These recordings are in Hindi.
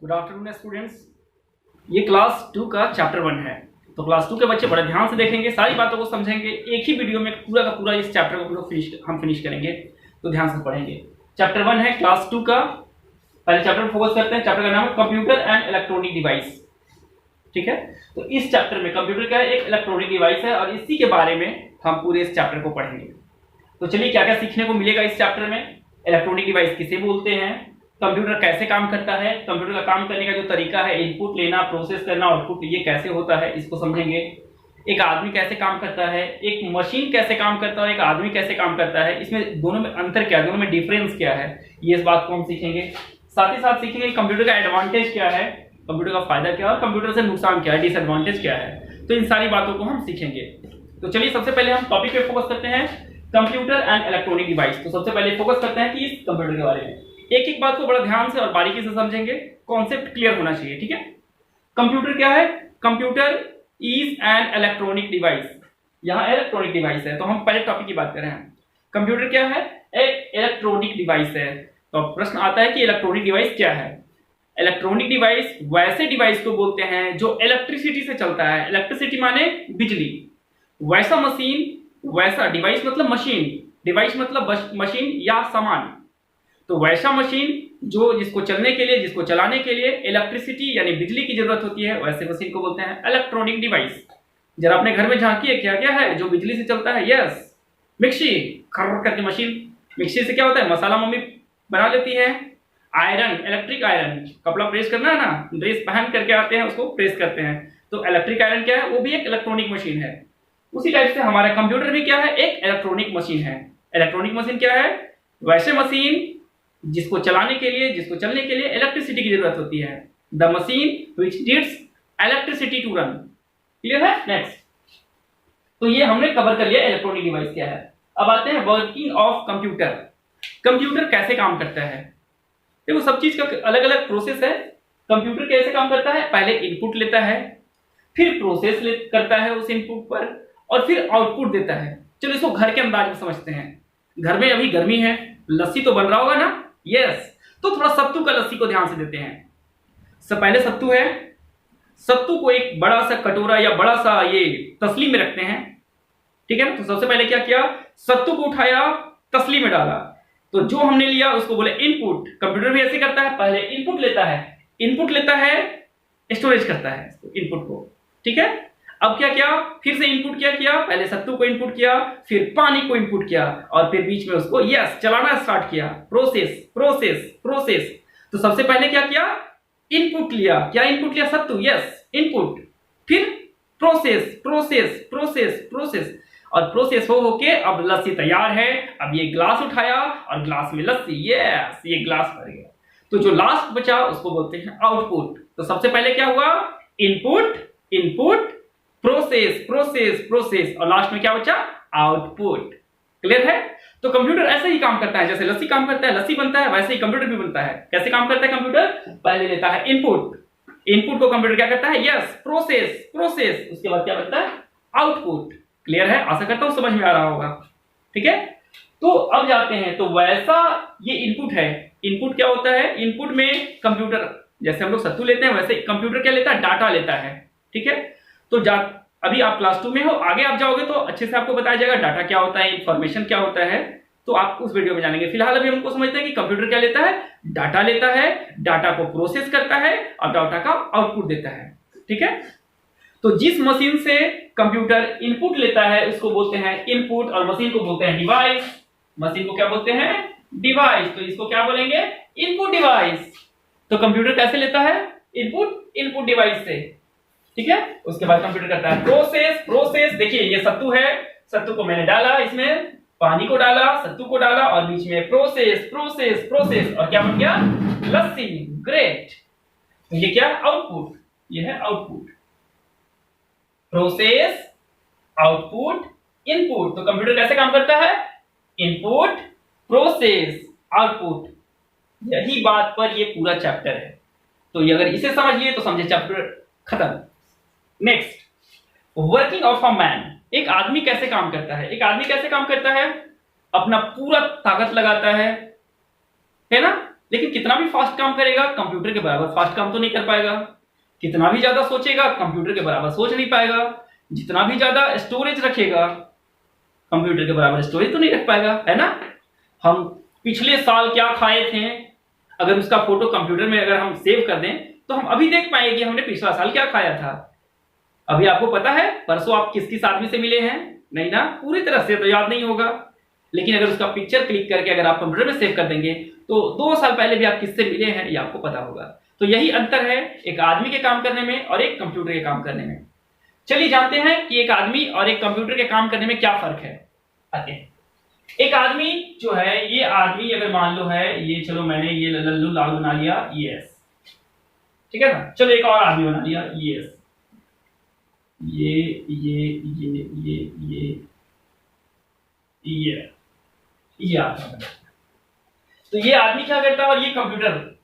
Good afternoon students. ये क्लास 2 का चैप्टर 1 है। तो क्लास 2 के बच्चे बड़े ध्यान से देखेंगे, सारी बातों को समझेंगे। एक ही वीडियो में पूरा का पूरा इस चैप्टर को हम फिनिश करेंगे, तो ध्यान से पढ़ेंगे। चैप्टर 1 है क्लास 2 का। पहले चैप्टर में फोकस करते हैं। चैप्टर का नाम है कंप्यूटर एंड इलेक्ट्रॉनिक डिवाइस। ठीक है, तो इस चैप्टर में कंप्यूटर का एक इलेक्ट्रॉनिक डिवाइस है और इसी के बारे में हम पूरे इस चैप्टर को पढ़ेंगे। तो चलिए क्या क्या सीखने को मिलेगा इस चैप्टर में। इलेक्ट्रॉनिक डिवाइस किसे बोलते हैं, कंप्यूटर कैसे काम करता है, कंप्यूटर का काम करने का जो तरीका है, इनपुट लेना, प्रोसेस करना, आउटपुट, ये कैसे होता है, इसको समझेंगे। एक आदमी कैसे काम करता है, एक मशीन कैसे काम करता है, एक आदमी कैसे काम करता है, इसमें दोनों में अंतर क्या है, दोनों में डिफरेंस क्या है, ये इस बात को हम सीखेंगे। साथ ही साथ सीखेंगे कंप्यूटर का एडवांटेज क्या है, कंप्यूटर का फायदा क्या है और कंप्यूटर से नुकसान क्या है, डिसएडवांटेज क्या है। तो इन सारी बातों को हम सीखेंगे। तो चलिए सबसे पहले हम टॉपिक पे फोकस करते हैं, कंप्यूटर एंड इलेक्ट्रॉनिक डिवाइस। तो सबसे पहले फोकस करते हैं कि इस कंप्यूटर के बारे में। एक एक बात को बड़ा ध्यान से और बारीकी से समझेंगे, कॉन्सेप्ट क्लियर होना चाहिए। ठीक है, कंप्यूटर क्या है, computer is an electronic device. यहाँ इलेक्ट्रॉनिक डिवाइस है, तो हम पहले टॉपिक की बात कर रहे हैं। कंप्यूटर क्या है, एक इलेक्ट्रॉनिक डिवाइस है। तो प्रश्न आता है कि इलेक्ट्रॉनिक डिवाइस क्या है। इलेक्ट्रॉनिक डिवाइस वैसे डिवाइस को बोलते हैं जो इलेक्ट्रिसिटी से चलता है। इलेक्ट्रिसिटी माने बिजली। वैसा मशीन, वैसा डिवाइस मतलब मशीन, डिवाइस मतलब मशीन या सामान। तो वैसा मशीन जो जिसको चलने के लिए, जिसको चलाने के लिए इलेक्ट्रिसिटी यानी बिजली की जरूरत होती है, वैसे मशीन को बोलते हैं इलेक्ट्रॉनिक डिवाइस। जरा अपने घर में झांकिए, क्या क्या है जो बिजली से चलता है। यस, मिक्सी, खर्र करके मशीन। मिक्सी से क्या होता है, मसाला मम्मी बना लेती है। आयरन, इलेक्ट्रिक आयरन, कपड़ा प्रेस करना है ना, ड्रेस पहन करके आते हैं, उसको प्रेस करते हैं। तो इलेक्ट्रिक आयरन क्या है, वो भी एक इलेक्ट्रॉनिक मशीन है। उसी टाइप से हमारा कंप्यूटर भी क्या है, एक इलेक्ट्रॉनिक मशीन है। इलेक्ट्रॉनिक मशीन क्या है, वैसे मशीन जिसको चलाने के लिए, जिसको चलने के लिए इलेक्ट्रिसिटी की जरूरत होती है। The machine which needs electricity to run. Clear है। नेक्स्ट, तो ये हमने कवर कर लिया इलेक्ट्रॉनिक डिवाइस क्या है। अब आते हैं वर्किंग ऑफ कंप्यूटर। कंप्यूटर कैसे काम करता है। देखो सब चीज का अलग अलग प्रोसेस है। कंप्यूटर कैसे काम करता है, पहले इनपुट लेता है, फिर प्रोसेस करता है उस इनपुट पर, और फिर आउटपुट देता है। चलो इसको घर के अंदाज में समझते हैं। घर में अभी गर्मी है, लस्सी तो बन रहा होगा ना। यस, तो थोड़ा सत्तू का लस्सी को ध्यान से देते हैं। सब पहले सत्तू है, सत्तू को एक बड़ा सा कटोरा या बड़ा सा ये तसली में रखते हैं। ठीक है ना। तो सबसे पहले क्या किया, सत्तू को उठाया, तसली में डाला। तो जो हमने लिया उसको बोले इनपुट। कंप्यूटर भी ऐसे करता है, पहले इनपुट लेता है, स्टोरेज करता है इनपुट को। ठीक है। अब क्या किया, फिर से इनपुट क्या किया, पहले सत्तू को इनपुट किया, फिर पानी को इनपुट किया, और फिर बीच में उसको यस चलाना स्टार्ट किया। Process process process. तो सबसे पहले क्या किया, इनपुट लिया। क्या इनपुट लिया, सत्तू, यस इनपुट। फिर प्रोसेस प्रोसेस प्रोसेस प्रोसेस, और प्रोसेस हो के अब लस्सी तैयार है। अब ये ग्लास उठाया और ग्लास में लस्सी, यस ये ग्लास भर गया। तो जो लास्ट बचा उसको बोलते हैं आउटपुट। तो सबसे पहले क्या हुआ, input input process process process, और लास्ट में क्या बचा, आउटपुट। क्लियर है। तो कंप्यूटर ऐसे ही काम करता है, जैसे लस्सी काम करता है, लस्सी बनता है, वैसे ही कंप्यूटर भी बनता है। कैसे काम करता है कंप्यूटर, पहले लेता है इनपुट, इनपुट को कंप्यूटर क्या करता है, यस प्रोसेस प्रोसेस, उसके बाद क्या बनता है, आउटपुट। क्लियर है, आशा करता हूं समझ में आ रहा होगा। ठीक है। तो अब जाते हैं, तो वैसा ये इनपुट है। इनपुट क्या होता है, इनपुट में कंप्यूटर, जैसे हम लोग सत्तू लेते हैं वैसे कंप्यूटर क्या लेता है, डाटा लेता है। ठीक है। तो अभी आप क्लास 2 में हो, आगे आप जाओगे तो अच्छे से आपको बताया जाएगा डाटा क्या होता है, इंफॉर्मेशन क्या होता है, तो आप उस वीडियो में जानेंगे। फिलहाल अभी हमको समझते हैं कि कंप्यूटर क्या लेता है, डाटा लेता है, डाटा को प्रोसेस करता है और डाटा का आउटपुट देता है। ठीक है। तो जिस मशीन से कंप्यूटर इनपुट लेता है उसको बोलते हैं इनपुट, और मशीन को बोलते हैं डिवाइस। मशीन को क्या बोलते हैं, डिवाइस। तो इसको क्या बोलेंगे, इनपुट डिवाइस। तो कंप्यूटर कैसे लेता है, इनपुट डिवाइस से। ठीक है। उसके बाद कंप्यूटर करता है प्रोसेस प्रोसेस। देखिए ये सत्तू है, सत्तू को मैंने डाला, इसमें पानी को डाला, सत्तू को डाला, और बीच में प्रोसेस प्रोसेस प्रोसेस, और क्या बन गया, लस्सी। ग्रेट। तो ये क्या, आउटपुट, ये है आउटपुट। Process, output, input. तो कंप्यूटर कैसे काम करता है, इनपुट प्रोसेस आउटपुट। यही बात पर ये पूरा चैप्टर है। तो अगर इसे समझ लिए तो समझे चैप्टर खत्म। Next, working of a man. एक आदमी कैसे काम करता है, एक आदमी कैसे काम करता है, अपना पूरा ताकत लगाता है ना। लेकिन कितना भी फास्ट काम करेगा कंप्यूटर के बराबर फास्ट काम तो नहीं कर पाएगा। कितना भी ज्यादा सोचेगा कंप्यूटर के बराबर सोच नहीं पाएगा। जितना भी ज्यादा स्टोरेज रखेगा कंप्यूटर के बराबर स्टोरेज तो नहीं रख पाएगा, है ना। हम पिछले साल क्या खाए थे, अगर उसका फोटो कंप्यूटर में अगर हम सेव कर दें तो हम अभी देख पाएंगे कि हमने पिछला साल क्या खाया था। अभी आपको पता है परसों आप किस आदमी से मिले हैं, नहीं ना, पूरी तरह से तो याद नहीं होगा। लेकिन अगर उसका पिक्चर क्लिक करके अगर आप कंप्यूटर में सेव कर देंगे तो 2 साल पहले भी आप किससे मिले हैं ये आपको पता होगा। तो यही अंतर है एक आदमी के काम करने में और एक कंप्यूटर के काम करने में। चलिए जानते हैं कि एक आदमी और एक कंप्यूटर के काम करने में क्या फर्क है। आते हैं। एक आदमी जो है, ये आदमी अगर मान लो है ये, चलो मैंने ये लल्लू लाल बना लिया, यस, ठीक है ना। चलो एक और आदमी बना लिया, यस, ये आदमी। तो ये आदमी क्या करता है और ये कंप्यूटर,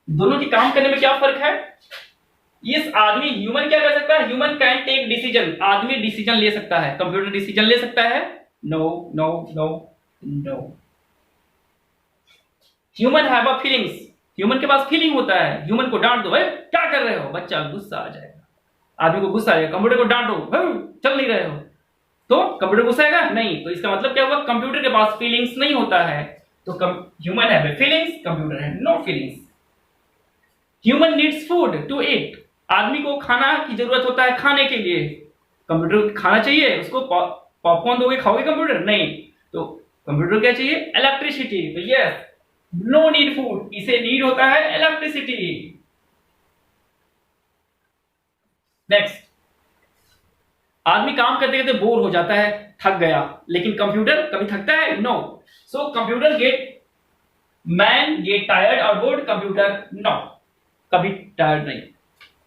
दोनों के काम करने में क्या फर्क है। इस आदमी ह्यूमन क्या कर सकता है, ह्यूमन कैन टेक डिसीजन, आदमी डिसीजन ले सकता है, कंप्यूटर डिसीजन ले सकता है, no no no no. Human have a feelings, human के पास फीलिंग होता है। ह्यूमन को डांट दो, भाई क्या कर रहे हो, बच्चा गुस्सा आ जाएगा, आदमी को गुस्सा आ जाएगा। कंप्यूटर को डांटो, चल नहीं रहे हो, तो कंप्यूटर गुस्सा आएगा नहीं। तो इसका मतलब क्या हुआ, कंप्यूटर के पास फीलिंग्स नहीं होता है। तो ह्यूमन हैव फीलिंग्स, कंप्यूटर है no feelings. Human needs food to eat, आदमी को खाना की जरूरत होता है खाने के लिए। कंप्यूटर को खाना चाहिए, उसको पॉपकॉर्न दोगे खाओगे कंप्यूटर, नहीं। तो कंप्यूटर क्या चाहिए, इलेक्ट्रिसिटी। तो यस, नो नीड फूड, इसे नीड होता है इलेक्ट्रिसिटी। नेक्स्ट, आदमी काम करते करते बोर हो जाता है, थक गया, लेकिन कंप्यूटर कभी थकता है, no. So computer man get tired और बोर्ड, कंप्यूटर नो, कभी टायर्ड नहीं।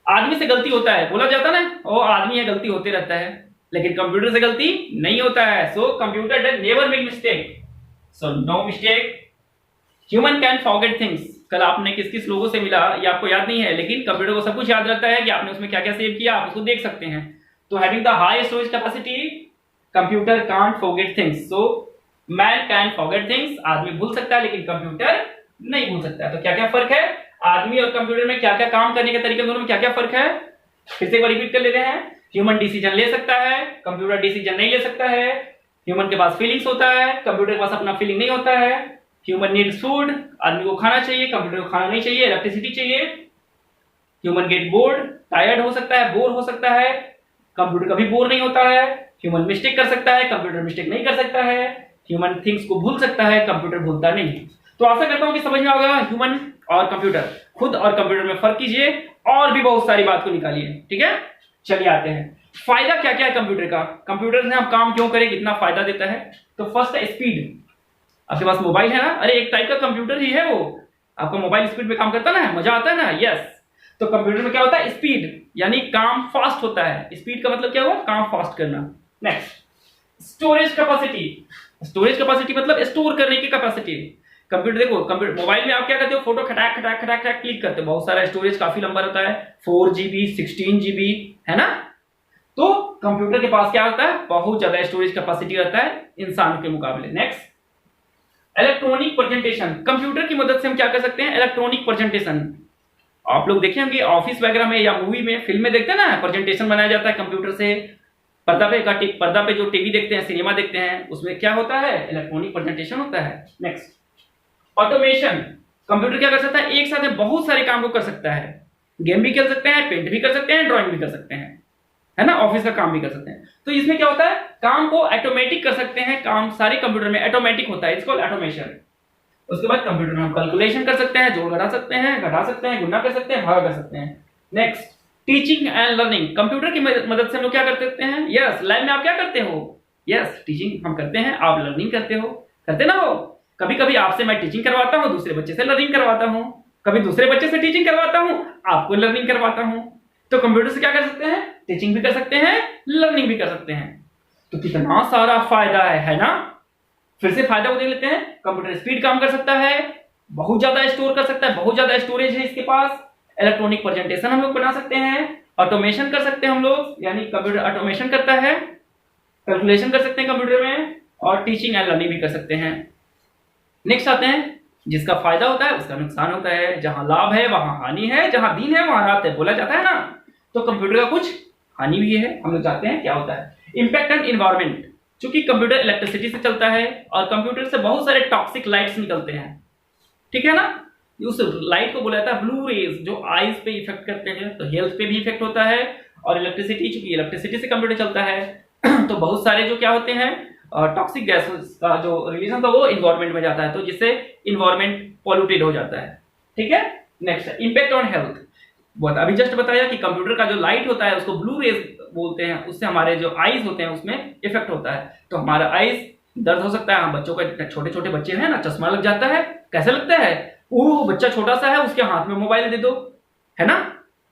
आदमी से गलती होता है, बोला जाता ना, वो आदमी है गलती होते रहता है, लेकिन कंप्यूटर से गलती नहीं होता है। So computer does never make mistake, so no mistake. Human can forget things, कल आपने किस किस लोगों से मिला ये आपको याद नहीं है, लेकिन कंप्यूटर को सब कुछ याद रहता है कि आपने उसमें क्या क्या सेव किया, आप उसको देख सकते हैं। तो having the high storage capacity, computer can't forget things. So man can forget things, आदमी भूल सकता है लेकिन कंप्यूटर नहीं भूल सकता। तो क्या क्या फर्क है आदमी और कंप्यूटर में, क्या क्या काम करने के तरीके दोनों में क्या क्या फर्क है, फिर से एक बार रिपीट कर लेते हैं। ह्यूमन डिसीजन ले सकता है, कंप्यूटर डिसीजन नहीं ले सकता है। ह्यूमन के पास फीलिंग्स होता है, कंप्यूटर के पास अपना फीलिंग नहीं होता है। ह्यूमन नीड्स फूड, आदमी को खाना चाहिए, कंप्यूटर को खाना नहीं चाहिए, इलेक्ट्रिसिटी चाहिए। ह्यूमन गेट बोर्ड, टायर्ड हो सकता है, बोर हो सकता है, कंप्यूटर कभी बोर नहीं होता है। ह्यूमन मिस्टेक कर सकता है, कंप्यूटर मिस्टेक नहीं कर सकता है। ह्यूमन थिंग्स को भूल सकता है, कंप्यूटर भूलता नहीं। तो आशा करता हूं कि समझ में आ गया ह्यूमन और कंप्यूटर। खुद और कंप्यूटर में फर्क कीजिए और भी बहुत सारी बात को निकालिए, ठीक है। चलिए आते हैं, फायदा क्या क्या है कंप्यूटर का, कंप्यूटर से हम काम क्यों करें, कितना फायदा देता है। तो फर्स्ट है स्पीड। आपके पास मोबाइल है ना, अरे एक टाइप का कंप्यूटर ही है वो, आपका मोबाइल स्पीड में काम करता है ना, मजा आता है ना, यस। तो कंप्यूटर में क्या होता है, स्पीड, यानी काम फास्ट होता है। स्पीड का मतलब क्या हुआ, काम फास्ट करना। Next, storage capacity. Storage capacity मतलब स्टोर करने की कैपेसिटी। कंप्यूटर देखो, कंप्यूटर मोबाइल में आप क्या करते हो, फोटो खटाक खटाक खटाक खटाक क्लिक करते हो, बहुत सारा स्टोरेज काफी लंबा रहता है, 4 GB 16 GB, है ना। तो कंप्यूटर के पास क्या होता है, बहुत ज्यादा स्टोरेज कैपेसिटी रहता है इंसान के मुकाबले। Next, electronic presentation. कंप्यूटर की मदद से हम क्या कर सकते हैं, इलेक्ट्रॉनिक प्रेजेंटेशन। आप लोग देखे होंगे ऑफिस वगैरह में या मूवी में, फिल्म में देखते हैं ना, प्रेजेंटेशन बनाया जाता है कंप्यूटर से। पर्दा पे जो टीवी देखते हैं, सिनेमा देखते हैं, उसमें क्या होता है, इलेक्ट्रॉनिक प्रेजेंटेशन होता है। Next, automation. कंप्यूटर क्या कर सकता है, एक साथ में बहुत सारे काम को कर सकता है, गेम भी खेल सकते हैं, पेंट भी कर सकते हैं, ड्राइंग भी कर सकते हैं, है ना, ऑफिस का काम भी कर सकते हैं। तो इसमें क्या होता है, काम को ऑटोमेटिक कर सकते हैं, काम सारे कंप्यूटर में ऑटोमेटिक होता है, इसको ऑटोमेशन। उसके बाद कंप्यूटर में हम कैलकुलेशन कर सकते हैं, जोड़ घटा सकते हैं, घटा सकते हैं, गुणा कर सकते हैं, भाग कर सकते हैं। Next, teaching and learning. Computer की मदद से हम लोग क्या कर सकते हैं, यस, लैब में आप क्या करते हो, यस, टीचिंग हम करते हैं, आप लर्निंग करते हो, करते ना हो। कभी कभी आपसे मैं टीचिंग करवाता हूं, दूसरे बच्चे से लर्निंग करवाता हूं, कभी दूसरे बच्चे से टीचिंग करवाता हूं, आपको लर्निंग करवाता हूं। तो कंप्यूटर से क्या कर सकते हैं, टीचिंग भी कर सकते हैं, लर्निंग भी कर सकते हैं। तो कितना सारा फायदा है ना। फिर से फायदा को देख लेते हैं। कंप्यूटर स्पीड काम कर सकता है, बहुत ज्यादा स्टोर कर सकता है, बहुत ज्यादा स्टोरेज है इसके पास। इलेक्ट्रॉनिक प्रेजेंटेशन हम लोग बना सकते हैं, ऑटोमेशन कर सकते हैं हम लोग, यानी कंप्यूटर ऑटोमेशन करता है, कैलकुलेशन कर सकते हैं कंप्यूटर में, और टीचिंग एंड लर्निंग भी कर सकते हैं। नेक्स्ट आते हैं जिसका फायदा होता है उसका नुकसान होता है, जहां लाभ है वहां हानि है, जहां दिन है वहां रात है, बोला जाता है ना। तो कंप्यूटर का कुछ हानि भी है, हम लोग जानते हैं क्या होता है। इंपैक्ट ऑन इन्वायरमेंट, चूंकि कंप्यूटर इलेक्ट्रिसिटी से चलता है और कंप्यूटर से बहुत सारे टॉक्सिक लाइट्स निकलते हैं, ठीक है ना। उस लाइट को बोला जाता है ब्लू रेज, जो आईज पे इफेक्ट करते हैं, तो हेल्थ पे भी इफेक्ट होता है। और इलेक्ट्रिसिटी, चूंकि इलेक्ट्रिसिटी से कंप्यूटर चलता है तो बहुत सारे जो क्या होते हैं टॉक्सिक गैसेस का जो रिलीजन था वो इन्वायरमेंट में जाता है, तो जिससे इन्वायरमेंट पॉल्यूटेड हो जाता है, ठीक है। Next, impact on health. बहुत अभी जस्ट बताया कि कंप्यूटर का जो लाइट होता है उसको ब्लू रेज बोलते हैं, उससे हमारे जो आईज होते हैं उसमें इफेक्ट होता है, तो हमारा आईज दर्द हो सकता है। हम बच्चों का, छोटे छोटे बच्चे हैं ना, चश्मा लग जाता है, कैसे लगता है, वो बच्चा छोटा सा है उसके हाथ में मोबाइल दे दो, है ना,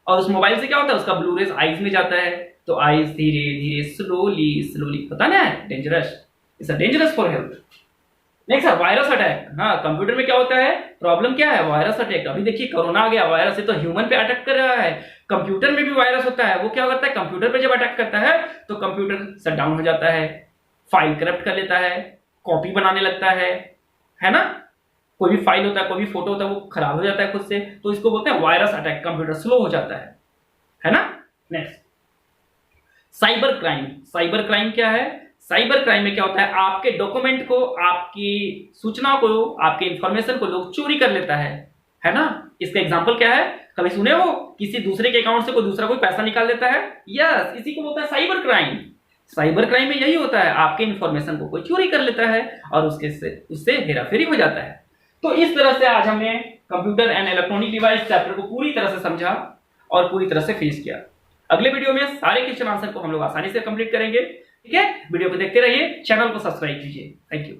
और उस मोबाइल से क्या होता है उसका ब्लू रेज आईज में जाता है, तो आईज धीरे धीरे स्लोली स्लोली, पता ना है, dangerous, it's dangerous for health. Next है वायरस अटैक। हाँ, कंप्यूटर में क्या होता है, प्रॉब्लम क्या है, वायरस अटैक। अभी देखिए कोरोना आ गया, वायरस से तो ह्यूमन पे अटैक कर रहा है, कंप्यूटर में भी वायरस होता है। वो क्या करता है, कंप्यूटर पे जब अटैक करता है तो कंप्यूटर शट डाउन हो जाता है, फाइल करप्ट कर लेता है, कॉपी बनाने लगता है ना। कोई भी फाइल होता है, कोई भी फोटो होता है, वो खराब हो जाता है खुद से, तो इसको बोलते हैं वायरस अटैक, कंप्यूटर स्लो हो जाता है ना। Next, cyber crime. Cyber crime क्या है, साइबर क्राइम में क्या होता है, आपके डॉक्यूमेंट को, आपकी सूचना को, आपके इंफॉर्मेशन को लोग चोरी कर लेता है ना। इसका एग्जांपल क्या है, कभी सुने हो किसी दूसरे के अकाउंट से कोई दूसरा कोई पैसा निकाल लेता है, यस, इसी को बोलता है साइबर क्राइम। साइबर क्राइम में यही होता है, आपके इंफॉर्मेशन को कोई चोरी कर लेता है और उससे हेराफेरी हो जाता है। तो इस तरह से आज हमने computer and electronic device chapter को पूरी तरह से समझा और पूरी तरह से फेस किया। अगले वीडियो में सारे क्वेश्चन आंसर को हम लोग आसानी से कंप्लीट करेंगे, ठीक है। वीडियो को देखते रहिए, चैनल को सब्सक्राइब कीजिए। Thank you.